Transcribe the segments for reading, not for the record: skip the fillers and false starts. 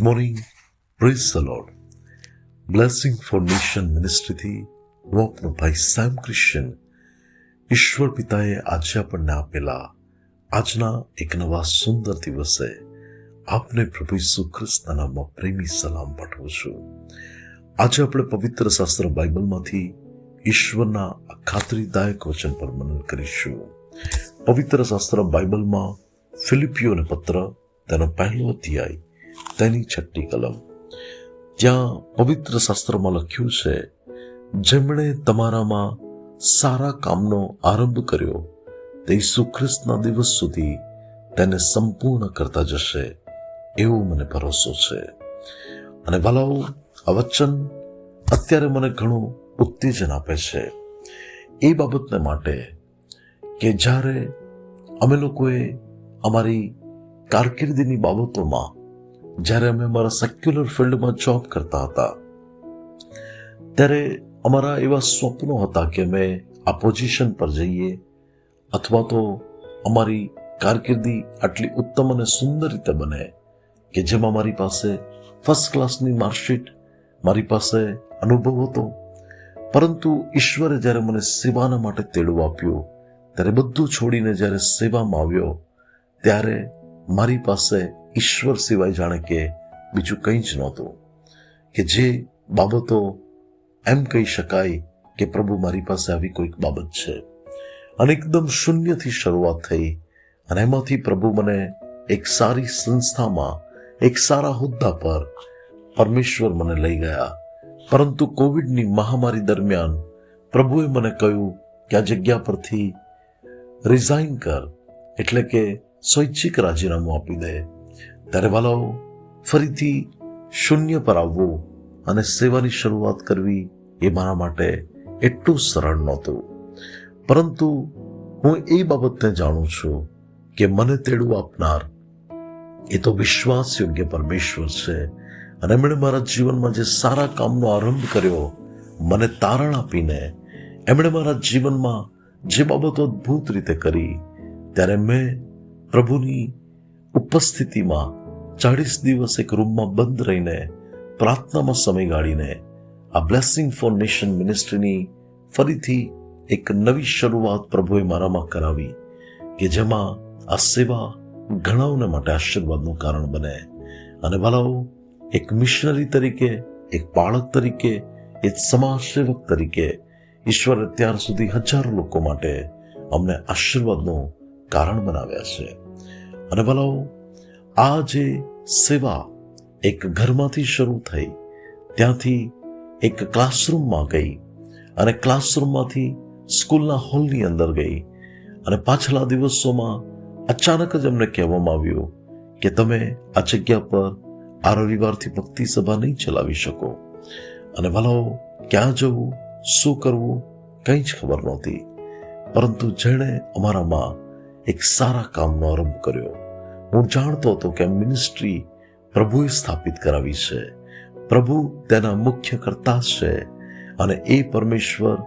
Morning, praise the lord. Blessing for nation મિનિસ્ટ્રીથી હું આપનો ભાઈ સેમ ક્રિશ્ચન. ઈશ્વર પિતાએ આજે આપણને આપેલા આજના એક નવા સુંદર દિવસે આપને પ્રભુ ઈસુ ખ્રિસ્તના નામમાં પ્રેમી સલામ પાઠવું છું. આજે આપણે પવિત્ર શાસ્ત્ર બાઇબલમાંથી ઈશ્વરના ખાતરીદાયક વચન પર મનન કરીશું. પવિત્ર શાસ્ત્ર બાઇબલમાં ફિલિપીઓને પત્ર તેનો પહેલો અધ્યાય તેની 6મી કલમ. ત્યાં પવિત્ર શાસ્ત્રમાં લખ્યું છે, જેમણે તમારામાં સારા કામનો આરંભ કર્યો તે ઈસુ ખ્રિસ્તના દિવસ સુધી તેને સંપૂર્ણ કરતા જશે, એવો મને ભરોસો છે. અને વાલાઓ, આ વચન અત્યારે મને ઘણું ઉત્તેજન આપે છે એ બાબતને માટે કે જ્યારે અમે લોકોએ અમારી કારકિર્દીની બાબતોમાં, જ્યારે અમે અમારા સેક્યુલર ફિલ્ડમાં જોબ કરતા હતા, ત્યારે અમારા એવા સ્વપ્નો હતા કે અમે આ પોઝિશન પર જઈએ, અથવા તો અમારી કારકિર્દી આટલી ઉત્તમ અને સુંદર રીતે બને કે જેમાં મારી પાસે ફર્સ્ટ ક્લાસની માર્કશીટ, મારી પાસે અનુભવ હતો. પરંતુ ઈશ્વરે જ્યારે મને સેવાના માટે તેડું આપ્યું, ત્યારે બધું છોડીને જ્યારે સેવામાં આવ્યો, ત્યારે મારી પાસે ઈશ્વર સિવાય જાણે કે બીજું કંઈ જ નહોતું. કે જે બાબતો એમ કહી શકાય કે પ્રભુ મારી પાસે આવી કોઈક બાબત છે. અને એકદમ શૂન્યથી શરૂઆત થઈ અને એમાંથી પ્રભુ મને એક સારી સંસ્થામાં, એક સારા હોદ્દા પર પરમેશ્વર મને લઈ ગયા. પરંતુ કોવિડની મહામારી દરમિયાન પ્રભુએ મને કહ્યું કે આ જગ્યા પરથી રિઝાઇન કર, એટલે કે સ્વૈચ્છિક રાજીનામું આપી દે. ત્યારે વાલાઓ, ફરીથી શૂન્ય પર આવવું અને સેવાની શરૂઆત કરવી એ મારા માટે એટલું સરળ નહોતું. પરંતુ હું એ બાબતને જાણું છું કે મને તેડું આપનાર એ તો વિશ્વાસ યોગ્ય પરમેશ્વર છે. અને એમણે મારા જીવનમાં જે સારા કામનો આરંભ કર્યો, મને તારણ આપીને એમણે મારા જીવનમાં જે બાબતો અદ્ભુત રીતે કરી, ત્યારે મેં પ્રભુની ઉપસ્થિતિમાં 40 દિવસ એક રૂમમાં બંધ રહીને પ્રાર્થનામાં સમય ગાળીને આ બ્લેસિંગ ફોર નેશન મિનિસ્ટ્રીની ફરીથી એક નવી શરૂઆત પ્રભુએ મારામાં કરાવી, કે જેમાં આ સેવા ઘણાઓને માટે આશીર્વાદનું કારણ બને. અને વાલાઓ, એક મિશનરી તરીકે, એક બાળક તરીકે, એક સમાજ સેવક તરીકે ઈશ્વરે અત્યાર સુધી હજારો લોકો માટે અમને આશીર્વાદનું કારણ બનાવ્યા છે. અને વાલાઓ, આ જે સેવા એક ઘરમાંથી શરૂ થઈ, ત્યાંથી એક ક્લાસરૂમમાં ગઈ, અને ક્લાસરૂમમાંથી સ્કૂલના હોલની અંદર ગઈ, અને પાછલા દિવસોમાં અચાનક જ અમને કહેવામાં આવ્યું કે તમે આ જગ્યા પર આ રવિવારથી ભક્તિ સભા નહીં ચલાવી શકો. અને વાલાઓ, ક્યાં જવું, શું કરવું, કંઈ જ ખબર નહોતી. પરંતુ જેણે અમારામાં એક સારા કામનો આરંભ કર્યો, હું જાણતો હતો કે આ મિનિસ્ટ્રી પ્રભુએ સ્થાપિત કરાવી છે, પ્રભુ તેના મુખ્ય કર્તા છે, અને એ પરમેશ્વર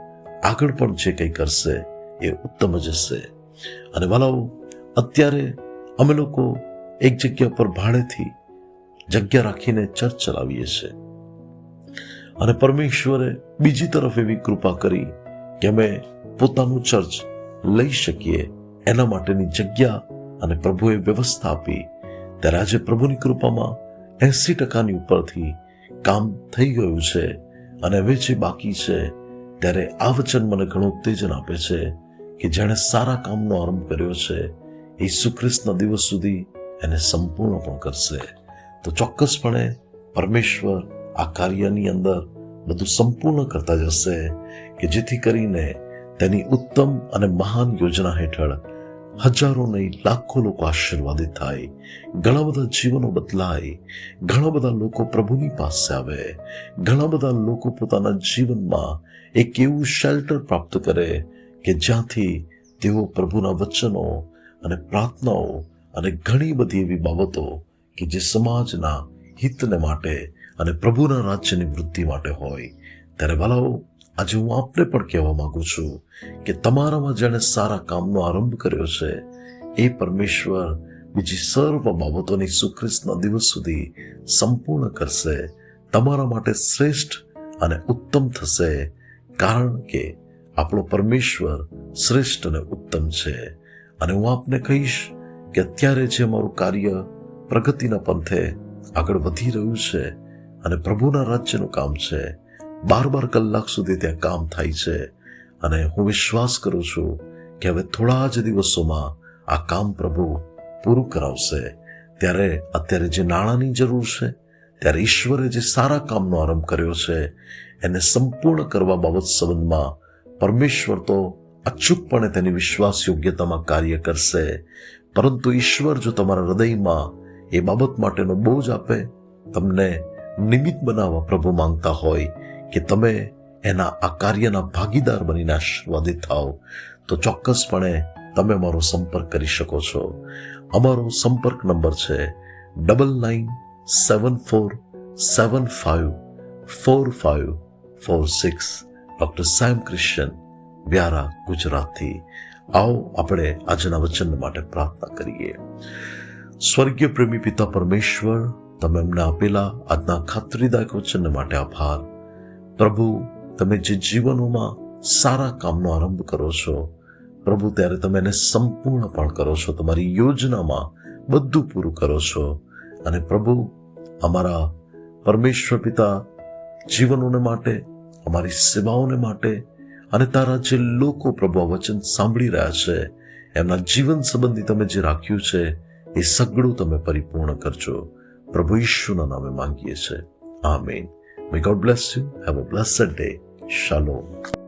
આગળ પણ જે કંઈ કરશે એ ઉત્તમ જ હશે. અને વાલાઓ, અત્યારે અમે લોકો એક જગ્યા પર ભાડેથી જગ્યા રાખીને ચર્ચ ચલાવીએ છીએ. અને પરમેશ્વરે બીજી તરફ એવી કૃપા કરી કે અમે પોતાનું ચર્ચ લઈ શકીએ, એના માટેની જગ્યા અને પ્રભુએ વ્યવસ્થા આપી. ત્યારે આજે પ્રભુની કૃપામાં 80% ઉપરથી કામ થઈ ગયું છે. અને હવે જે બાકી છે, ત્યારે આ વચન મને ઘણું ઉત્તેજન આપે છે કે જેણે સારા કામનો આરંભ કર્યો છે, ઈસુ ખ્રિસ્તના દિવસ સુધી એને સંપૂર્ણ પણ કરશે. તો ચોક્કસપણે પરમેશ્વર આ કાર્યની અંદર બધું સંપૂર્ણ કરતા જશે, કે જેથી કરીને તેની ઉત્તમ અને મહાન યોજના હેઠળ હજારો નહીં લાખો લોકો આશીર્વાદિત થાય, ઘણા બધા જીવનો બદલાય, ઘણા બધા લોકો પ્રભુની પાસે આવે, ઘણા બધા લોકો પોતાના જીવનમાં એક એવું શેલ્ટર પ્રાપ્ત કરે કે જ્યાંથી તેઓ પ્રભુના વચનો અને પ્રાર્થનાઓ અને ઘણી બધી એવી બાબતો કે જે સમાજના હિતને માટે અને પ્રભુના રાજ્યની વૃદ્ધિ માટે હોય. ત્યારે વાલાઓ, આજે હું આપને પણ કહેવા માંગુ છું કે તમારામાં જેણે સારા કામનો આરંભ કર્યો છે, એ પરમેશ્વર બીજી સર્વ બાબતોની ઈસુ ખ્રિસ્તના દિવસ સુધી સંપૂર્ણ કરશે. તમારા માટે શ્રેષ્ઠ અને ઉત્તમ થશે, કારણ કે આપણો પરમેશ્વર શ્રેષ્ઠ અને ઉત્તમ છે. અને હું આપને કહીશ કે અત્યારે જે અમારું કાર્ય પ્રગતિના પંથે આગળ વધી રહ્યું છે અને પ્રભુના રાજ્યનું કામ છે, 12 કલાક સુધી ત્યાં કામ થાય છે. અને હું વિશ્વાસ કરું છું કે હવે થોડા જ દિવસોમાં આ કામ પ્રભુ પૂરું કરાવશે. ત્યારે અત્યારે જે નાણાંની જરૂર છે, ત્યારે ઈશ્વરે જે સારા કામનો આરંભ કર્યો છે એને સંપૂર્ણ કરવા બાબત સંબંધમાં પરમેશ્વર તો અચૂકપણે તેની વિશ્વાસ યોગ્યતામાં કાર્ય કરશે. પરંતુ ઈશ્વર જો તમારા હૃદયમાં એ બાબત માટેનો બોજ આપે, તમને નિમિત્ત બનાવવા પ્રભુ માંગતા હોય કે તમે એના આ કાર્યના ભાગીદાર બનીને આશીર્વાદિત થાઓ, તો ચોક્કસપણે તમે અમારો સંપર્ક કરી શકો છો. અમારો સંપર્ક નંબર છે 9974754546. ડોક્ટર સેમ ક્રિશ્ચન, વ્યારા, ગુજરાતથી. આવો આપણે આજના વચન માટે પ્રાર્થના કરીએ. સ્વર્ગીય પ્રેમી પિતા પરમેશ્વર, તમે અમને આપેલા આજના ખાતરીદાયક વચન માટે આભાર. પ્રભુ, તમે જે જીવનોમાં સારા કામનો આરંભ કરો છો પ્રભુ, ત્યારે તમે એને સંપૂર્ણ પણ કરો છો. તમારી યોજનામાં બધું પૂરું કરો છો. અને પ્રભુ, અમારા પરમેશ્વર પિતા જીવનોને માટે, અમારી સેવાઓને માટે અને તારા જે લોકો પ્રભુ આ વચન સાંભળી રહ્યા છે, એમના જીવન સંબંધી તમે જે રાખ્યું છે એ સગળું તમે પરિપૂર્ણ કરજો. પ્રભુ ઈશુના નામે માંગીએ છીએ. Amen. May God bless you. Have a blessed day. Shalom.